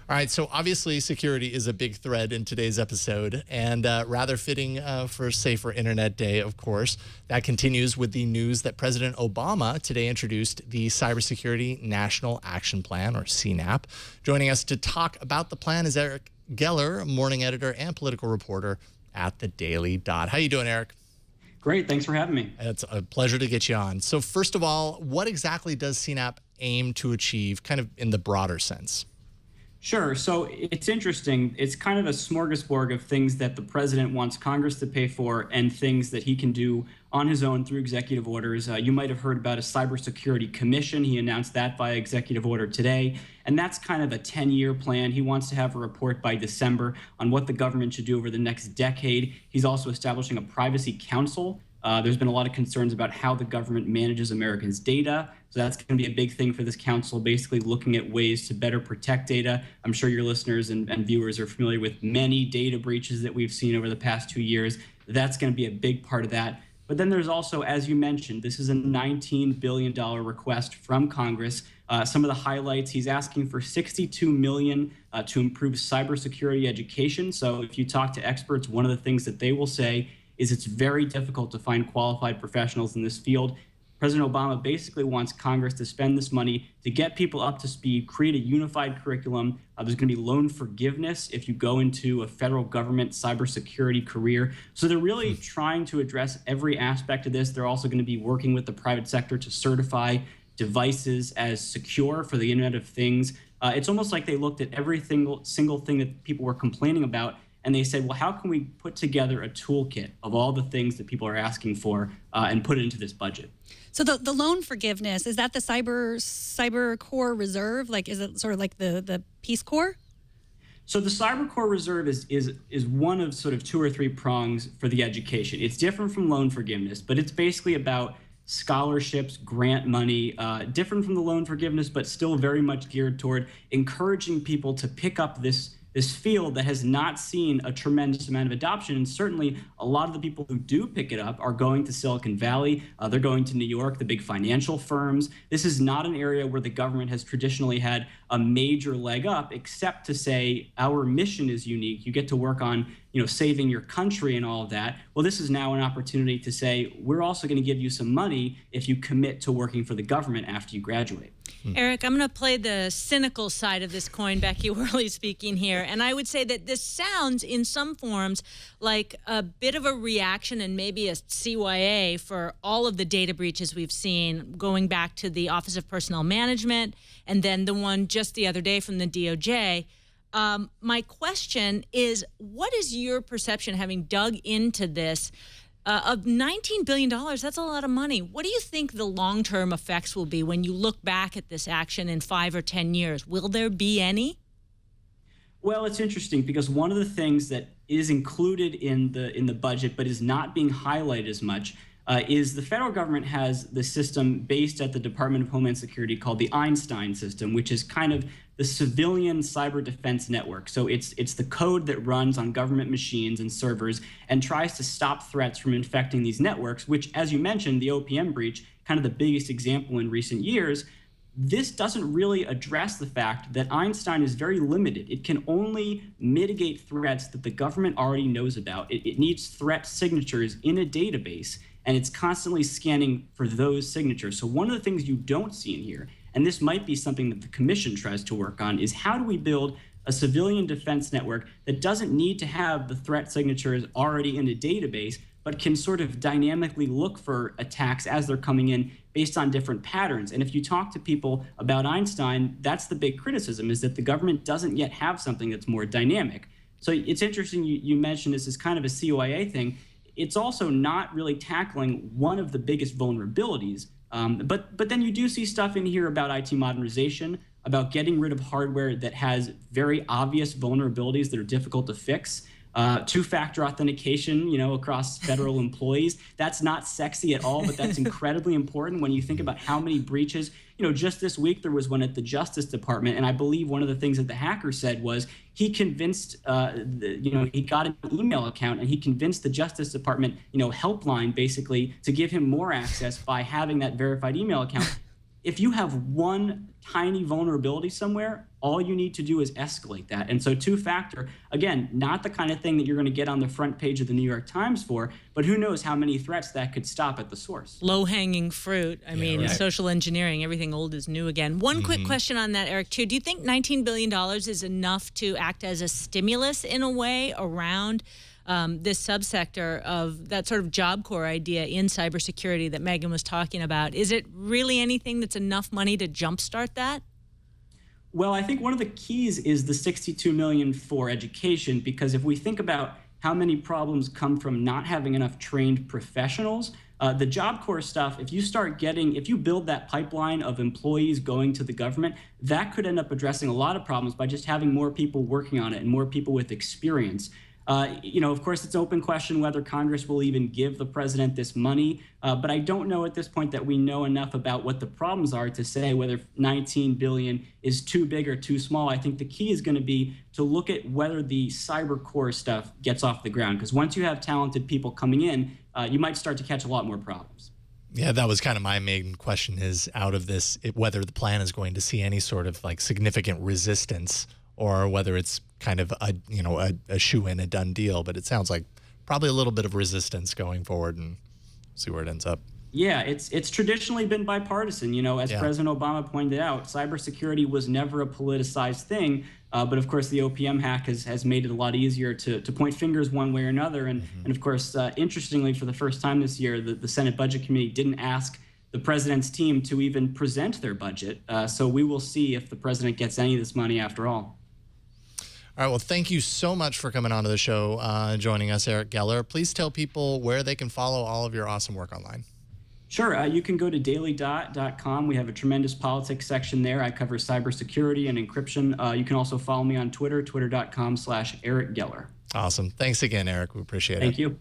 All right, so obviously security is a big thread in today's episode, and rather fitting for Safer Internet Day, of course. That continues with the news that President Obama today introduced the Cybersecurity National Action Plan, or CNAP. Joining us to talk about the plan is Eric Geller, morning editor and political reporter at The Daily Dot. How you doing, Eric? Great, thanks for having me. It's a pleasure to get you on. So first of all, what exactly does CNAP aim to achieve, kind of in the broader sense? Sure. So it's interesting. It's kind of a smorgasbord of things that the president wants Congress to pay for and things that he can do on his own through executive orders. You might have heard about a cybersecurity commission. He announced that via executive order today. And that's kind of a 10-year plan. He wants to have a report by December on what the government should do over the next decade. He's also establishing a privacy council. There's been a lot of concerns about how the government manages Americans' data. So that's going to be a big thing for this council, basically looking at ways to better protect data. I'm sure your listeners and viewers are familiar with many data breaches that we've seen over the past 2 years. That's going to be a big part of that. But then there's also, as you mentioned, this is a $19 billion request from Congress. Some of the highlights, he's asking for $62 million to improve cybersecurity education. So if you talk to experts, one of the things that they will say is it's very difficult to find qualified professionals in this field. President Obama basically wants Congress to spend this money to get people up to speed, create a unified curriculum. There's going to be loan forgiveness if you go into a federal government cybersecurity career. So they're really trying to address every aspect of this. They're also going to be working with the private sector to certify devices as secure for the Internet of Things. It's almost like they looked at every single thing that people were complaining about, and they said, well, how can we put together a toolkit of all the things that people are asking for and put it into this budget? So the loan forgiveness, is that the CyberCorps Reserve? Like, is it sort of like the Peace Corps? So the CyberCorps Reserve is one of sort of 2 or 3 prongs for the education. It's different from loan forgiveness, but it's basically about scholarships, grant money, different from the loan forgiveness, but still very much geared toward encouraging people to pick up this field that has not seen a tremendous amount of adoption. And certainly a lot of the people who do pick it up are going to Silicon Valley. They're going to New York, the big financial firms. This is not an area where the government has traditionally had a major leg up, except to say our mission is unique. You get to work on, saving your country and all of that. Well, this is now an opportunity to say, we're also going to give you some money if you commit to working for the government after you graduate. Eric, I'm going to play the cynical side of this coin, Becky Worley speaking here. And I would say that this sounds, in some forms, like a bit of a reaction and maybe a CYA for all of the data breaches we've seen, going back to the Office of Personnel Management and then the one just the other day from the DOJ. My question is, what is your perception, having dug into this, of $19 billion? That's a lot of money. What do you think the long-term effects will be when you look back at this action in 5 or 10 years? Will there be any? Well, it's interesting because one of the things that is included in the budget but is not being highlighted as much is the federal government has the system based at the Department of Homeland Security called the Einstein system, which is kind of the civilian cyber defense network. So it's the code that runs on government machines and servers and tries to stop threats from infecting these networks, which, as you mentioned, the OPM breach, kind of the biggest example in recent years. This doesn't really address the fact that Einstein is very limited. It can only mitigate threats that the government already knows about. It needs threat signatures in a database, and it's constantly scanning for those signatures. So one of the things you don't see in here, and this might be something that the commission tries to work on, is how do we build a civilian defense network that doesn't need to have the threat signatures already in a database, but can sort of dynamically look for attacks as they're coming in based on different patterns. And if you talk to people about Einstein, that's the big criticism, is that the government doesn't yet have something that's more dynamic. So it's interesting you mentioned this as kind of a CYA thing. It's also not really tackling one of the biggest vulnerabilities. But then you do see stuff in here about IT modernization, about getting rid of hardware that has very obvious vulnerabilities that are difficult to fix. Two-factor authentication, across federal employees. That's not sexy at all, but that's incredibly important when you think about how many breaches. Just this week there was one at the Justice Department, and I believe one of the things that the hacker said was he convinced, he got an email account and he convinced the Justice Department, helpline basically to give him more access by having that verified email account. if you have one tiny vulnerability somewhere, all you need to do is escalate that. And so two-factor, again, not the kind of thing that you're going to get on the front page of the New York Times for, but who knows how many threats that could stop at the source. Low-hanging fruit. I mean, right. social engineering, everything old is new again. One quick question on that, Eric, too. Do you think $19 billion is enough to act as a stimulus in a way around this subsector of that sort of Job Corps idea in cybersecurity that Megan was talking about? Is it really anything that's enough money to jumpstart that? Well, I think one of the keys is the $62 million for education, because if we think about how many problems come from not having enough trained professionals, the Job Corps stuff, if you build that pipeline of employees going to the government, that could end up addressing a lot of problems by just having more people working on it and more people with experience. Of course, it's an open question whether Congress will even give the president this money, but I don't know at this point that we know enough about what the problems are to say whether $19 billion is too big or too small. I think the key is going to be to look at whether the CyberCorps stuff gets off the ground, because once you have talented people coming in, you might start to catch a lot more problems. Yeah, that was kind of my main question, is out of this, whether the plan is going to see any sort of like significant resistance, or whether it's kind of a shoe-in, a done deal. But it sounds like probably a little bit of resistance going forward, and see where it ends up. Yeah, it's traditionally been bipartisan. As President Obama pointed out, cybersecurity was never a politicized thing. But of course, the OPM hack has made it a lot easier to point fingers one way or another. And of course, interestingly, for the first time this year, the Senate Budget Committee didn't ask the president's team to even present their budget. So we will see if the president gets any of this money after all. All right, well, thank you so much for coming on to the show, joining us, Eric Geller. Please tell people where they can follow all of your awesome work online. Sure. You can go to dailydot.com. We have a tremendous politics section there. I cover cybersecurity and encryption. You can also follow me on Twitter, twitter.com/Eric Geller. Awesome. Thanks again, Eric. We appreciate it. Thank you.